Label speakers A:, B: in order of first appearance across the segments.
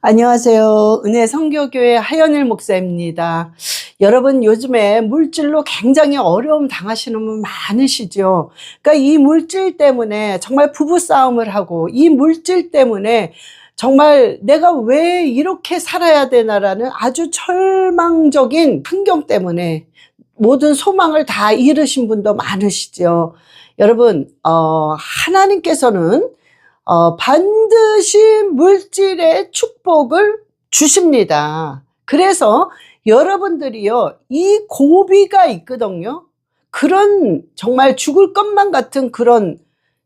A: 안녕하세요. 은혜 성교교회 하연일 목사입니다. 여러분, 요즘에 물질로 굉장히 어려움 당하시는 분 많으시죠? 그러니까 이 물질 때문에 정말 부부싸움을 하고, 이 물질 때문에 정말 내가 왜 이렇게 살아야 되나라는 아주 절망적인 환경 때문에 모든 소망을 다 잃으신 분도 많으시죠. 여러분, 하나님께서는 반드시 물질의 축복을 주십니다. 그래서 여러분들이요, 이 고비가 있거든요. 그런 정말 죽을 것만 같은 그런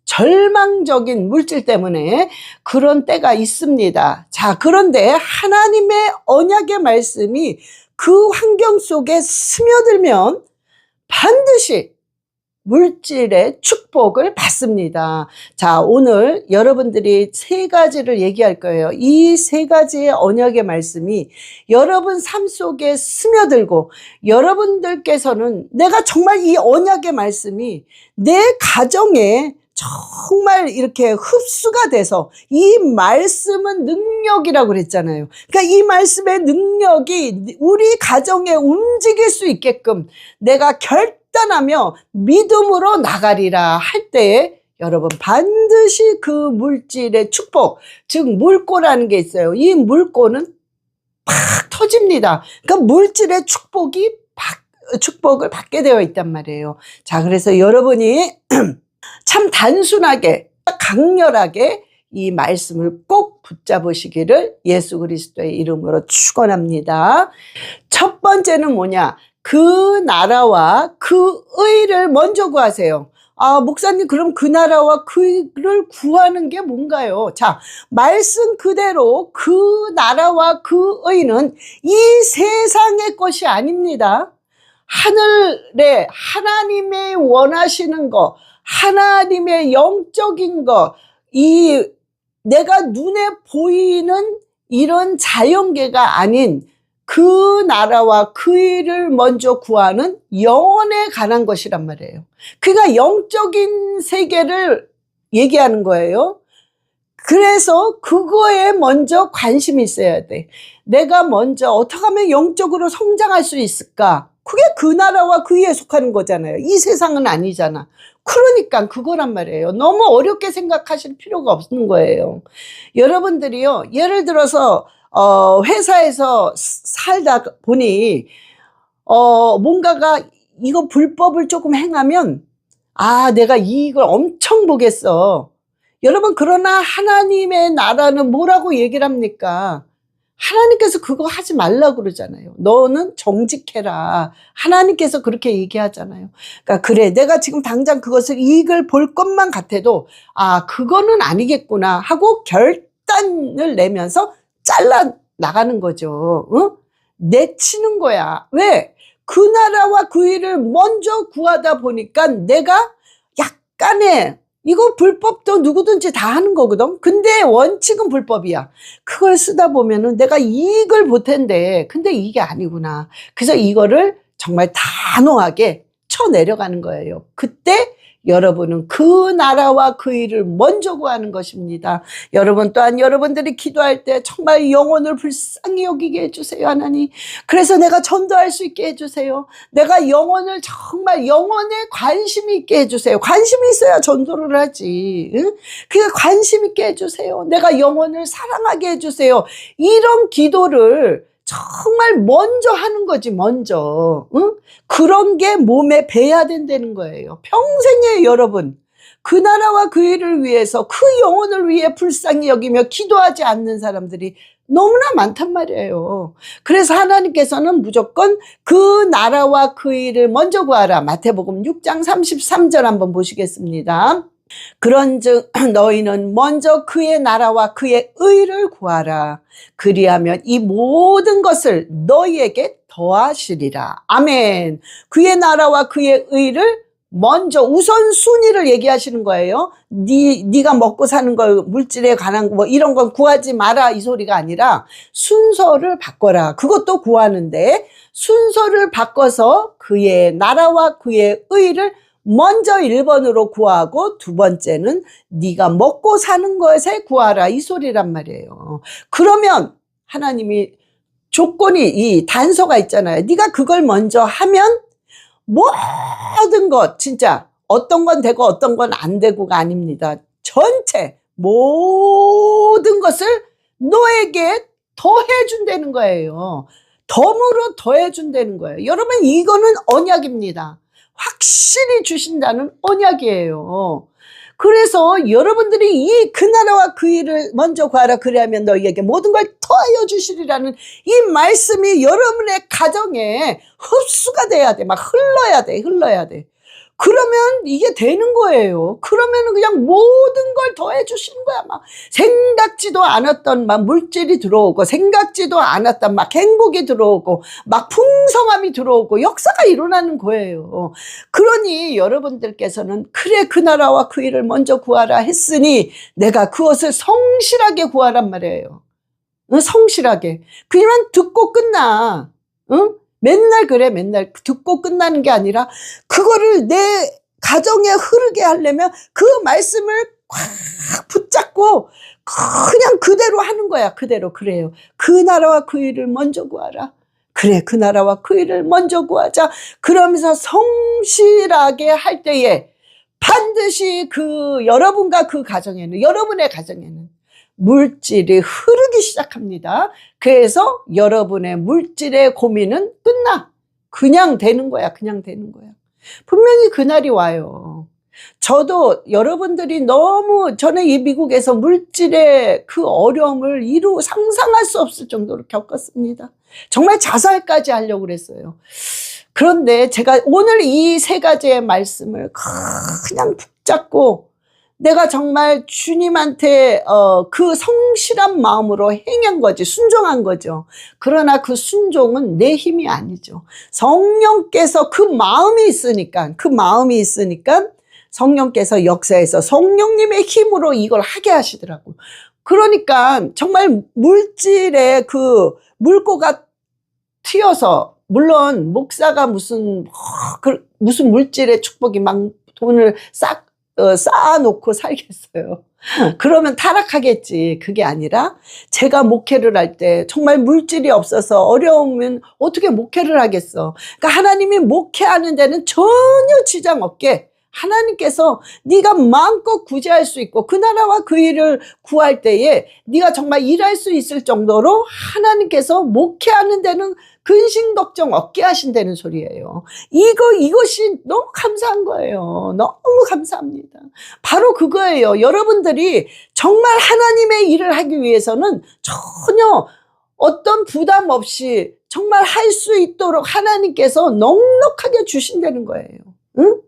A: 절망적인 물질 때문에 그런 때가 있습니다. 자, 그런데 하나님의 언약의 말씀이 그 환경 속에 스며들면 반드시 물질의 축복을 받습니다. 자, 오늘 여러분들이 세 가지를 얘기할 거예요. 이 세 가지의 언약의 말씀이 여러분 삶 속에 스며들고, 여러분들께서는 내가 정말 이 언약의 말씀이 내 가정에 정말 이렇게 흡수가 돼서, 이 말씀은 능력이라고 그랬잖아요. 그러니까 이 말씀의 능력이 우리 가정에 움직일 수 있게끔 내가 결단하며 믿음으로 나가리라 할 때에 여러분 반드시 그 물질의 축복, 즉 물꼬라는 게 있어요. 이 물꼬는 팍 터집니다. 그러니까 물질의 축복을 받게 되어 있단 말이에요. 자, 그래서 여러분이 참 단순하게 강렬하게 이 말씀을 꼭 붙잡으시기를 예수 그리스도의 이름으로 축원합니다. 첫 번째는 뭐냐? 그 나라와 그 의를 먼저 구하세요. 아, 목사님, 그럼 그 나라와 그 의를 구하는 게 뭔가요? 자, 말씀 그대로 그 나라와 그 의는 이 세상의 것이 아닙니다. 하늘에 하나님의 원하시는 거, 하나님의 영적인 거, 이 내가 눈에 보이는 이런 자연계가 아닌 그 나라와 그 일을 먼저 구하는 영혼에 관한 것이란 말이에요. 그러니까 영적인 세계를 얘기하는 거예요. 그래서 그거에 먼저 관심이 있어야 돼. 내가 먼저 어떻게 하면 영적으로 성장할 수 있을까? 그게 그 나라와 그 위에 속하는 거잖아요. 이 세상은 아니잖아. 그러니까 그거란 말이에요. 너무 어렵게 생각하실 필요가 없는 거예요. 여러분들이요, 예를 들어서 회사에서 살다 보니 뭔가가 이거 불법을 조금 행하면 아, 내가 이익을 엄청 보겠어. 여러분, 그러나 하나님의 나라는 뭐라고 얘기를 합니까? 하나님께서 그거 하지 말라고 그러잖아요. 너는 정직해라. 하나님께서 그렇게 얘기하잖아요. 그러니까 그래, 내가 지금 당장 그것을 이익을 볼 것만 같아도 아, 그거는 아니겠구나 하고 결단을 내면서 잘라 나가는 거죠. 응? 내치는 거야. 왜? 그 나라와 그 일을 먼저 구하다 보니까 내가 약간의 이거 불법도 누구든지 다 하는 거거든. 근데 원칙은 불법이야. 그걸 쓰다 보면은 내가 이익을 볼 텐데, 근데 이게 아니구나. 그래서 이거를 정말 단호하게 쳐내려가는 거예요. 그때 여러분은 그 나라와 그 일을 먼저 구하는 것입니다. 여러분 또한 여러분들이 기도할 때 정말 영혼을 불쌍히 여기게 해주세요, 하나님. 그래서 내가 전도할 수 있게 해주세요. 내가 영혼을 정말 영혼에 관심 있게 해주세요. 관심이 있어야 전도를 하지. 응? 그러니까 관심 있게 해주세요. 내가 영혼을 사랑하게 해주세요. 이런 기도를 정말 먼저 하는 거지, 먼저. 응? 그런 게 몸에 배야 된다는 거예요. 평생에 여러분, 그 나라와 그 일을 위해서, 그 영혼을 위해 불쌍히 여기며 기도하지 않는 사람들이 너무나 많단 말이에요. 그래서 하나님께서는 무조건 그 나라와 그 일을 먼저 구하라. 마태복음 6장 33절 한번 보시겠습니다. 그런즉 너희는 먼저 그의 나라와 그의 의를 구하라. 그리하면 이 모든 것을 너희에게 더하시리라. 아멘. 그의 나라와 그의 의를 먼저 우선순위를 얘기하시는 거예요. 네가 먹고 사는 거, 물질에 관한 뭐 이런 건 구하지 마라 이 소리가 아니라 순서를 바꿔라. 그것도 구하는데 순서를 바꿔서 그의 나라와 그의 의를 먼저 1번으로 구하고 두 번째는 네가 먹고 사는 것에 구하라 이 소리란 말이에요. 그러면 하나님이 조건이, 이 단서가 있잖아요. 네가 그걸 먼저 하면 모든 것, 진짜 어떤 건 되고 어떤 건 안 되고가 아닙니다. 전체 모든 것을 너에게 더해준다는 거예요. 덤으로 더해준다는 거예요. 여러분, 이거는 언약입니다. 확실히 주신다는 언약이에요. 그래서 여러분들이 그 나라와 그 일을 먼저 구하라, 그리하면 너희에게 모든 걸 더하여 주시리라는 이 말씀이 여러분의 가정에 흡수가 돼야 돼. 막 흘러야 돼. 그러면 이게 되는 거예요. 그러면 그냥 모든 걸 더해 주시는 거야. 막 생각지도 않았던 막 물질이 들어오고, 생각지도 않았던 막 행복이 들어오고, 막 풍성함이 들어오고, 역사가 일어나는 거예요. 그러니 여러분들께서는 그래, 그 나라와 그 일을 먼저 구하라 했으니 내가 그것을 성실하게 구하란 말이에요. 성실하게. 그냥 듣고 끝나. 응? 맨날 그래, 맨날 듣고 끝나는 게 아니라 그거를 내 가정에 흐르게 하려면 그 말씀을 꽉 붙잡고 그냥 그대로 하는 거야. 그대로. 그래요. 그 나라와 그 일을 먼저 구하라. 그래, 그 나라와 그 일을 먼저 구하자. 그러면서 성실하게 할 때에 반드시 여러분과 그 가정에는, 여러분의 가정에는 물질이 흐르기 시작합니다. 그래서 여러분의 물질의 고민은 끝나. 그냥 되는 거야. 그냥 되는 거야. 분명히 그날이 와요. 저도 여러분들이 너무, 저는 이 미국에서 물질의 그 어려움을 상상할 수 없을 정도로 겪었습니다. 정말 자살까지 하려고 그랬어요. 그런데 제가 오늘 이 세 가지의 말씀을 그냥 붙잡고 내가 정말 주님한테 그 성실한 마음으로 행한 거지, 순종한 거죠. 그러나 그 순종은 내 힘이 아니죠. 성령께서 그 마음이 있으니까 성령께서 역사해서 성령님의 힘으로 이걸 하게 하시더라고요. 그러니까 정말 물질의 그 물꼬가 튀어서, 물론 목사가 무슨 물질의 축복이 막 돈을 쌓아놓고 살겠어요. 그러면 타락하겠지. 그게 아니라 제가 목회를 할 때 정말 물질이 없어서 어려우면 어떻게 목회를 하겠어. 그러니까 하나님이 목회하는 데는 전혀 지장 없게 하나님께서 네가 마음껏 구제할 수 있고 그 나라와 그 일을 구할 때에 네가 정말 일할 수 있을 정도로 하나님께서 목회하는 데는 근심 걱정 없게 하신다는 소리예요. 이것이 너무 감사한 거예요. 너무 감사합니다. 바로 그거예요. 여러분들이 정말 하나님의 일을 하기 위해서는 전혀 어떤 부담 없이 정말 할 수 있도록 하나님께서 넉넉하게 주신다는 거예요. 응?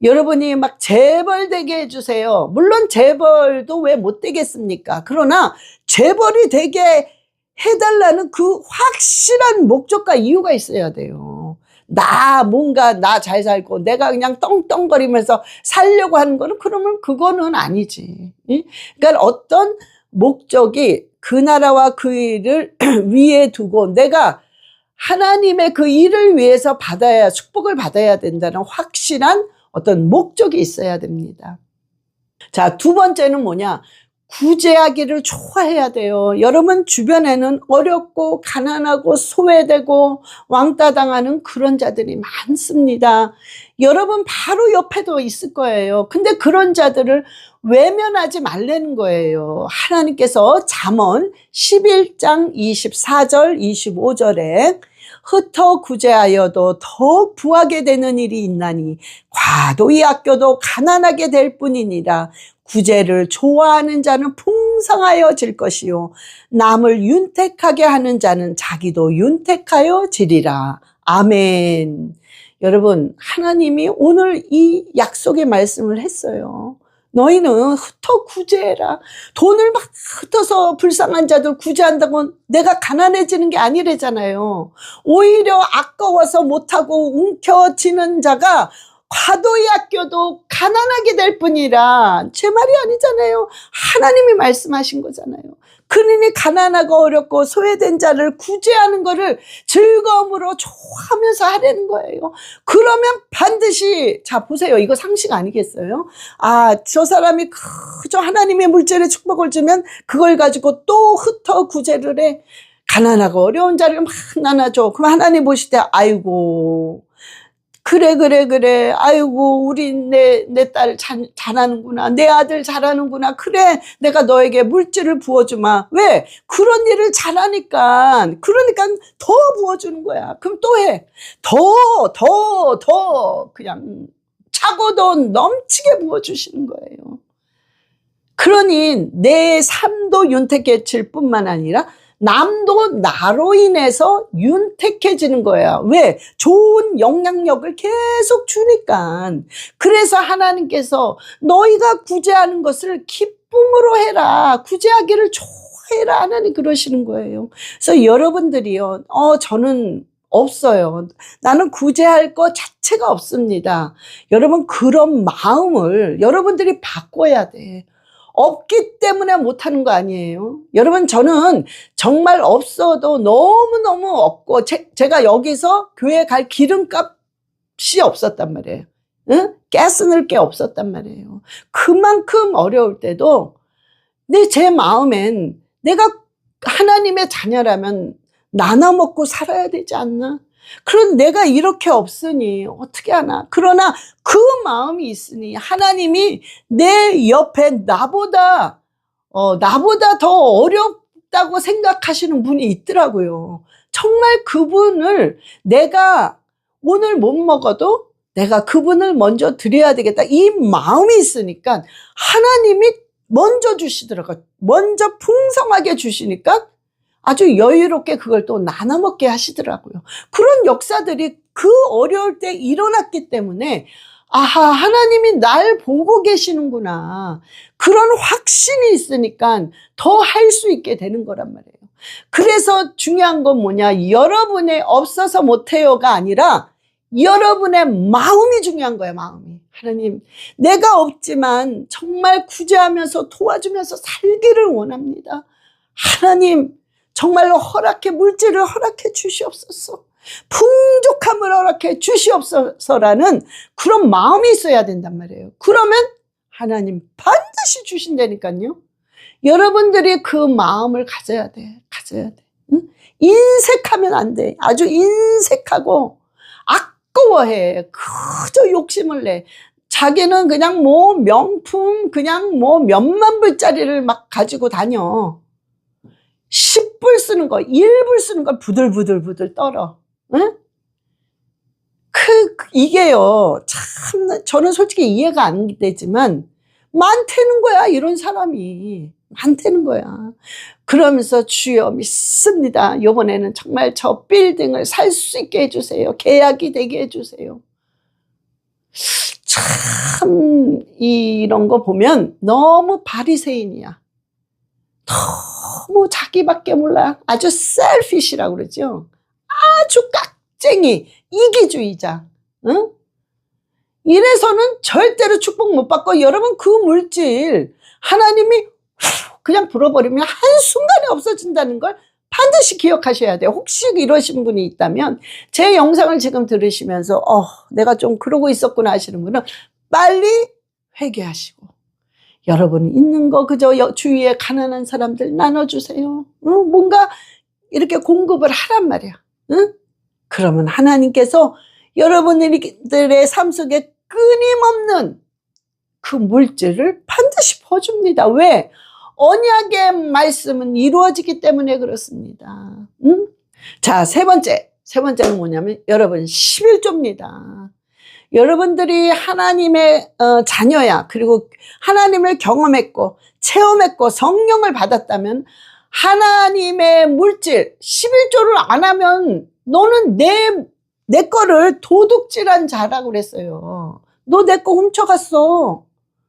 A: 여러분이 막 재벌되게 해주세요. 물론 재벌도 왜 못 되겠습니까? 그러나 재벌이 되게 해달라는 그 확실한 목적과 이유가 있어야 돼요. 나 잘 살고 내가 그냥 떵떵거리면서 살려고 하는 거는, 그러면 그거는 아니지. 그러니까 어떤 목적이 그 나라와 그 일을 위에 두고 내가 하나님의 그 일을 위해서 축복을 받아야 된다는 확실한 어떤 목적이 있어야 됩니다. 자, 두 번째는 뭐냐? 구제하기를 좋아해야 돼요. 여러분 주변에는 어렵고 가난하고 소외되고 왕따 당하는 그런 자들이 많습니다. 여러분 바로 옆에도 있을 거예요. 근데 그런 자들을 외면하지 말라는 거예요. 하나님께서 잠언 11장 24절 25절에 흩어 구제하여도 더욱 부하게 되는 일이 있나니 과도히 아껴도 가난하게 될 뿐이니라. 구제를 좋아하는 자는 풍성하여질 것이요 남을 윤택하게 하는 자는 자기도 윤택하여지리라. 아멘. 여러분, 하나님이 오늘 이 약속의 말씀을 했어요. 너희는 흩어 구제해라. 돈을 막 흩어서 불쌍한 자들 구제한다고 내가 가난해지는 게 아니래잖아요. 오히려 아까워서 못하고 움켜쥐는 자가 과도히 아껴도 가난하게 될 뿐이라. 제 말이 아니잖아요. 하나님이 말씀하신 거잖아요. 그러니 가난하고 어렵고 소외된 자를 구제하는 거를 즐거움으로 좋아하면서 하려는 거예요. 그러면 반드시, 자 보세요, 이거 상식 아니겠어요? 아, 저 사람이 그저 하나님의 물질의 축복을 주면 그걸 가지고 또 흩어 구제를 해. 가난하고 어려운 자를 막 나눠줘. 그럼 하나님 보실 때 아이고 그래. 아이고, 우리 내 딸 잘하는구나. 내 아들 잘하는구나. 그래, 내가 너에게 물질을 부어주마. 왜? 그런 일을 잘하니까. 그러니까 더 부어주는 거야. 그럼 또 해. 더. 그냥 차고 더 넘치게 부어주시는 거예요. 그러니 내 삶도 윤택해질 뿐만 아니라 남도 나로 인해서 윤택해지는 거야. 왜? 좋은 영향력을 계속 주니까. 그래서 하나님께서 너희가 구제하는 것을 기쁨으로 해라. 구제하기를 좋아해라. 하나님 그러시는 거예요. 그래서 여러분들이요. 저는 없어요. 나는 구제할 것 자체가 없습니다. 여러분 그런 마음을 여러분들이 바꿔야 돼. 없기 때문에 못하는 거 아니에요. 여러분 저는 정말 없어도 너무너무 없고 제가 여기서 교회 갈 기름값이 없었단 말이에요. 응? 가스 넣을 게 없었단 말이에요. 그만큼 어려울 때도 제 마음엔 내가 하나님의 자녀라면 나눠 먹고 살아야 되지 않나? 그런 내가 이렇게 없으니 어떻게 하나? 그러나 그 마음이 있으니 하나님이 내 옆에 나보다 더 어렵다고 생각하시는 분이 있더라고요. 정말 그분을 내가 오늘 못 먹어도 내가 그분을 먼저 드려야 되겠다. 이 마음이 있으니까 하나님이 먼저 주시더라고요. 먼저 풍성하게 주시니까 아주 여유롭게 그걸 또 나눠 먹게 하시더라고요. 그런 역사들이 그 어려울 때 일어났기 때문에 아하, 하나님이 날 보고 계시는구나. 그런 확신이 있으니까 더 할 수 있게 되는 거란 말이에요. 그래서 중요한 건 뭐냐? 여러분의 없어서 못해요가 아니라 여러분의 마음이 중요한 거예요. 마음이. 하나님, 내가 없지만 정말 구제하면서 도와주면서 살기를 원합니다. 하나님, 정말로 물질을 허락해 주시옵소서. 풍족함을 허락해 주시옵소서라는 그런 마음이 있어야 된단 말이에요. 그러면 하나님 반드시 주신다니까요. 여러분들이 그 마음을 가져야 돼. 응? 인색하면 안 돼. 아주 인색하고 아까워해. 그저 욕심을 내. 자기는 그냥 명품 그냥 몇만 불짜리를 막 가지고 다녀. 10불 쓰는 거, 1불 쓰는 걸 부들부들 떨어. 응? 이게요, 참, 저는 솔직히 이해가 안 되지만, 많다는 거야, 이런 사람이. 많다는 거야. 그러면서 주여 믿습니다. 이번에는 정말 저 빌딩을 살 수 있게 해주세요. 계약이 되게 해주세요. 참, 이런 거 보면 너무 바리새인이야. 너무 자기밖에 몰라. 아주 셀피시라고 그러죠. 아주 깍쟁이, 이기주의자. 응? 이래서는 절대로 축복 못 받고 여러분 그 물질 하나님이 그냥 불어버리면 한순간에 없어진다는 걸 반드시 기억하셔야 돼요. 혹시 이러신 분이 있다면 제 영상을 지금 들으시면서 내가 좀 그러고 있었구나 하시는 분은 빨리 회개하시고 여러분 있는 거 그저 주위에 가난한 사람들 나눠주세요. 뭔가 이렇게 공급을 하란 말이야. 응? 그러면 하나님께서 여러분들의 삶 속에 끊임없는 그 물질을 반드시 퍼줍니다. 왜? 언약의 말씀은 이루어지기 때문에 그렇습니다. 응? 자, 세 번째는 뭐냐면 여러분 11조입니다. 여러분들이 하나님의 자녀야. 그리고 하나님을 경험했고 체험했고 성령을 받았다면 하나님의 물질 11조를 안 하면 너는 내 거를 도둑질한 자라고 그랬어요. 너 내 거 훔쳐갔어.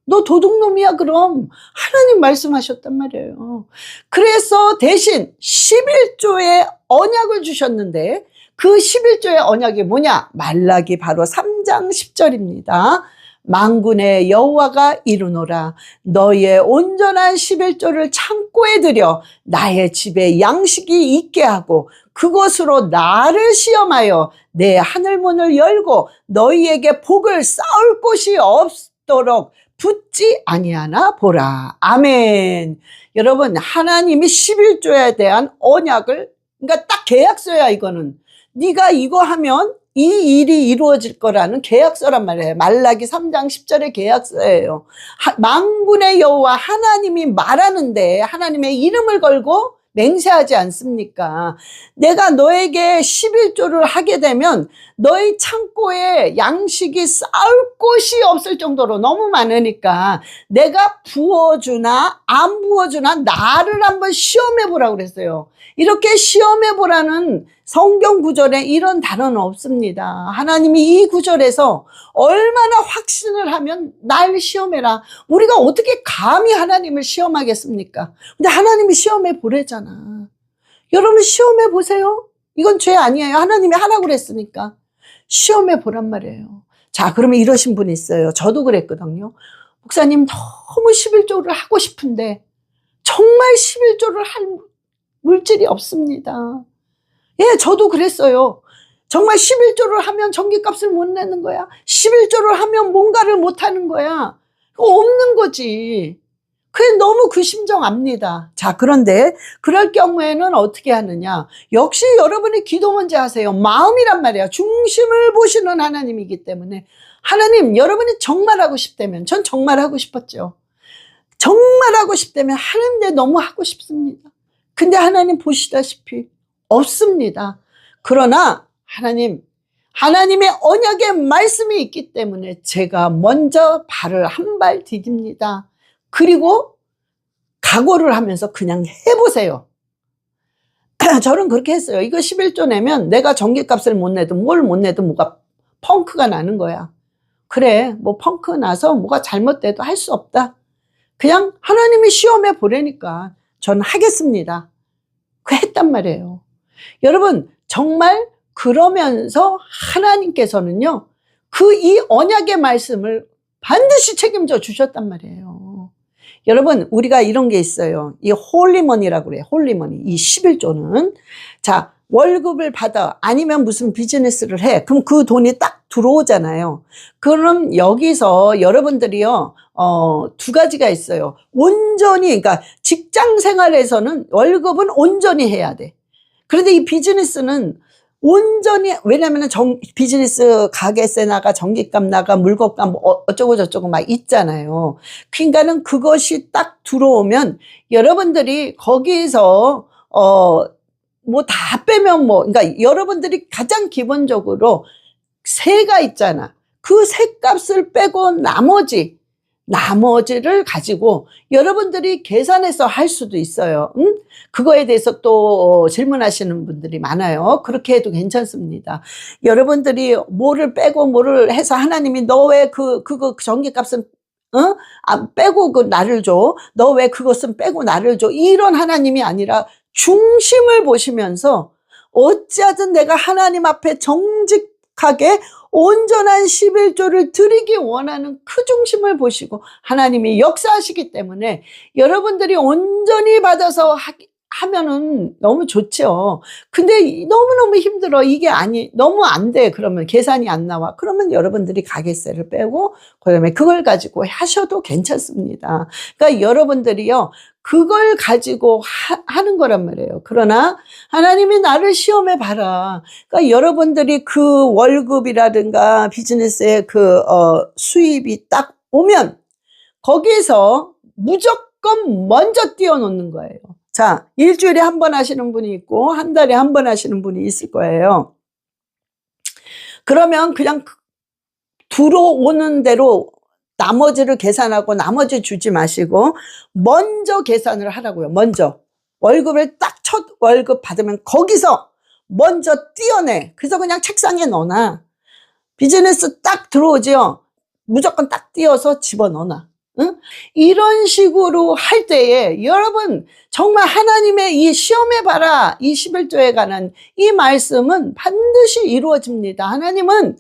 A: 너 도둑놈이야 그럼. 하나님 말씀하셨단 말이에요. 그래서 대신 11조의 언약을 주셨는데 그 11조의 언약이 뭐냐? 말라기 바로 3장 10절입니다. 만군의 여호와가 이르노라. 너희의 온전한 11조를 창고에 들여 나의 집에 양식이 있게 하고 그것으로 나를 시험하여 내 하늘문을 열고 너희에게 복을 쌓을 곳이 없도록 붙지 아니하나 보라. 아멘. 여러분, 하나님이 11조에 대한 언약을, 그러니까 딱 계약서야. 이거는 네가 이거 하면 이 일이 이루어질 거라는 계약서란 말이에요. 말라기 3장 10절의 계약서예요. 만군의 여호와 하나님이 말하는데 하나님의 이름을 걸고 맹세하지 않습니까? 내가 너에게 11조를 하게 되면 너희 창고에 양식이 쌓을 곳이 없을 정도로 너무 많으니까 내가 부어주나 안 부어주나 나를 한번 시험해 보라고 그랬어요. 이렇게 시험해 보라는 성경 구절에 이런 단어는 없습니다. 하나님이 이 구절에서 얼마나 확신을 하면 날 시험해라. 우리가 어떻게 감히 하나님을 시험하겠습니까? 근데 하나님이 시험해 보래잖아. 여러분 시험해 보세요. 이건 죄 아니에요. 하나님이 하라고 그랬으니까. 시험해 보란 말이에요. 자, 그러면 이러신 분이 있어요. 저도 그랬거든요. 목사님 너무 11조를 하고 싶은데 정말 11조를 할 물질이 없습니다. 예, 저도 그랬어요. 정말 11조를 하면 전기값을 못 내는 거야. 11조를 하면 뭔가를 못 하는 거야. 없는 거지. 그게 너무 그 심정 압니다. 자, 그런데 그럴 경우에는 어떻게 하느냐. 역시 여러분이 기도 먼저 하세요. 마음이란 말이야. 중심을 보시는 하나님이기 때문에. 하나님, 여러분이 정말 하고 싶다면, 전 정말 하고 싶었죠. 정말 하고 싶다면 하는데 너무 하고 싶습니다. 근데 하나님 보시다시피 없습니다. 그러나 하나님의 언약의 말씀이 있기 때문에 제가 먼저 발을 한 발 디딥니다. 그리고 각오를 하면서 그냥 해보세요. 저는 그렇게 했어요. 이거 11조 내면 내가 전기값을 못 내도 뭘 못 내도 뭐가 펑크가 나는 거야. 그래, 뭐 펑크 나서 뭐가 잘못돼도 할 수 없다. 그냥 하나님이 시험해 보라니까 저는 하겠습니다. 그 했단 말이에요. 여러분, 정말 그러면서 하나님께서는요, 이 언약의 말씀을 반드시 책임져 주셨단 말이에요. 여러분, 우리가 이런 게 있어요. 이 홀리머니라고 그래요. 홀리머니. 이 11조는. 자, 월급을 받아. 아니면 무슨 비즈니스를 해. 그럼 그 돈이 딱 들어오잖아요. 그럼 여기서 여러분들이요, 두 가지가 있어요. 온전히, 그러니까 직장 생활에서는 월급은 온전히 해야 돼. 그런데 이 비즈니스는 온전히, 왜냐면 비즈니스 가게세 나가, 전기값 나가, 물건값 뭐 어쩌고 저쩌고 막 있잖아요. 그러니까는 그것이 딱 들어오면 여러분들이 거기서 뭐 다 빼면 그러니까 여러분들이 가장 기본적으로 세가 있잖아. 그 세값을 빼고 나머지를 가지고 여러분들이 계산해서 할 수도 있어요. 응? 그거에 대해서 또 질문하시는 분들이 많아요. 그렇게 해도 괜찮습니다. 여러분들이 뭐를 빼고 뭐를 해서 하나님이 너 왜 그거 전기값은 빼고 그 나를 줘. 너 왜 그것은 빼고 나를 줘. 이런 하나님이 아니라 중심을 보시면서 어찌하든 내가 하나님 앞에 정직하게 온전한 11조를 드리기 원하는 그 중심을 보시고 하나님이 역사하시기 때문에 여러분들이 온전히 받아서 하면은 너무 좋죠. 근데 너무너무 힘들어. 이게 너무 안 돼. 그러면 계산이 안 나와. 그러면 여러분들이 가게세를 빼고 그다음에 그걸 가지고 하셔도 괜찮습니다. 그러니까 여러분들이요, 그걸 가지고 하는 거란 말이에요. 그러나 하나님이 나를 시험해 봐라. 그러니까 여러분들이 그 월급이라든가 비즈니스의 수입이 딱 오면 거기서 무조건 먼저 띄워놓는 거예요. 자, 일주일에 한 번 하시는 분이 있고 한 달에 한 번 하시는 분이 있을 거예요. 그러면 그냥 들어오는 대로 나머지를 계산하고 나머지 주지 마시고 먼저 계산을 하라고요. 먼저 월급을 딱 첫 월급 받으면 거기서 먼저 띄어내. 그래서 그냥 책상에 넣어놔. 비즈니스 딱 들어오죠. 무조건 딱 띄어서 집어넣어놔. 응? 이런 식으로 할 때에 여러분 정말 하나님의 이 시험해봐라 이 11조에 관한 이 말씀은 반드시 이루어집니다. 하나님은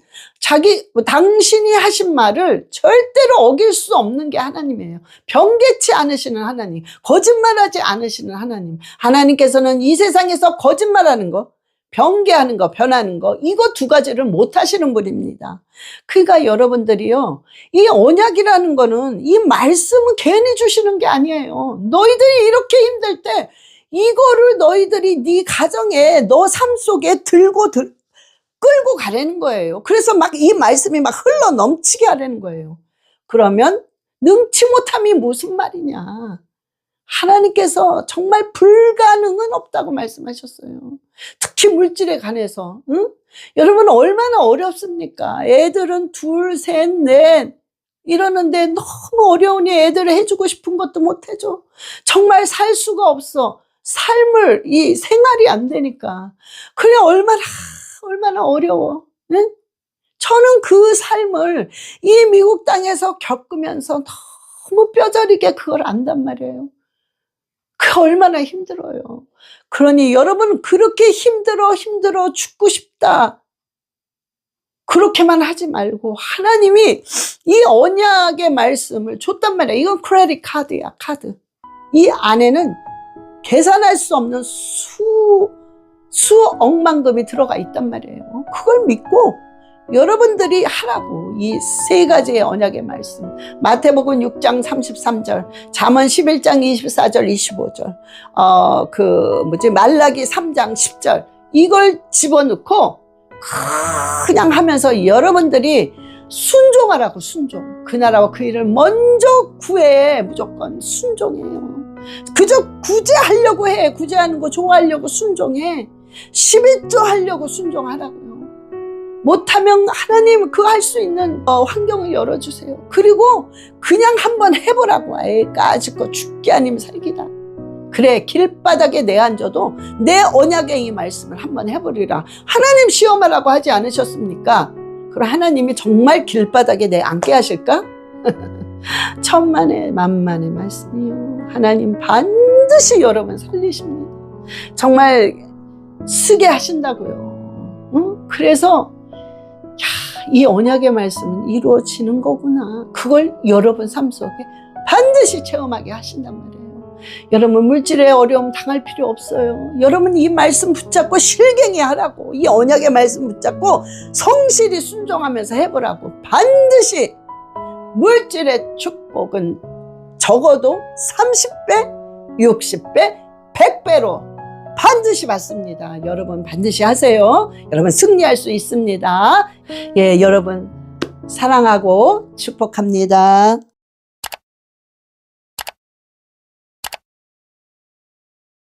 A: 당신이 하신 말을 절대로 어길 수 없는 게 하나님이에요. 변개치 않으시는 하나님, 거짓말하지 않으시는 하나님. 하나님께서는 이 세상에서 거짓말하는 거, 변개하는 거, 변하는 거, 이거 두 가지를 못 하시는 분입니다. 그러니까 여러분들이요, 이 언약이라는 거는 이 말씀은 괜히 주시는 게 아니에요. 너희들이 이렇게 힘들 때 이거를 너희들이 네 가정에 너 삶 속에 끌고 가라는 거예요. 그래서 막 이 말씀이 막 흘러 넘치게 하라는 거예요. 그러면 능치 못함이 무슨 말이냐. 하나님께서 정말 불가능은 없다고 말씀하셨어요. 특히 물질에 관해서. 응? 여러분 얼마나 어렵습니까? 애들은 둘, 셋, 넷 이러는데 너무 어려우니 애들을 해주고 싶은 것도 못 해줘. 정말 살 수가 없어. 이 생활이 안 되니까. 그래 얼마나 어려워. 응? 저는 그 삶을 이 미국 땅에서 겪으면서 너무 뼈저리게 그걸 안단 말이에요. 그 얼마나 힘들어요. 그러니 여러분 그렇게 힘들어 죽고 싶다. 그렇게만 하지 말고 하나님이 이 언약의 말씀을 줬단 말이야. 이건 크레딧 카드야, 카드. 이 안에는 계산할 수 없는 수억만금이 들어가 있단 말이에요. 그걸 믿고 여러분들이 하라고. 이 세 가지의 언약의 말씀, 마태복음 6장 33절, 잠언 11장 24절 25절, 말라기 3장 10절, 이걸 집어넣고 그냥 하면서 여러분들이 순종하라고. 순종. 그 나라와 그 일을 먼저 구해. 무조건 순종해요. 그저 구제하려고 해. 구제하는 거 좋아하려고 순종해. 11조 하려고 순종하라고요. 못하면 하나님 그 할 수 있는 환경을 열어주세요. 그리고 그냥 한번 해보라고. 까짓거 죽기 아니면 살기다. 그래, 길바닥에 내앉아도 내 언약의 이 말씀을 한번 해보리라. 하나님 시험하라고 하지 않으셨습니까? 그럼 하나님이 정말 길바닥에 내앉게 하실까? 천만의 만만의 말씀이요. 하나님 반드시 여러분 살리십니다. 정말 쓰게 하신다고요. 응? 그래서 이 언약의 말씀은 이루어지는 거구나. 그걸 여러분 삶 속에 반드시 체험하게 하신단 말이에요. 여러분 물질의 어려움 당할 필요 없어요. 여러분 이 말씀 붙잡고 실갱이 하라고. 이 언약의 말씀 붙잡고 성실히 순종하면서 해보라고. 반드시 물질의 축복은 적어도 30배, 60배, 100배로 반드시 받습니다. 여러분 반드시 하세요. 여러분 승리할 수 있습니다. 예, 여러분 사랑하고 축복합니다.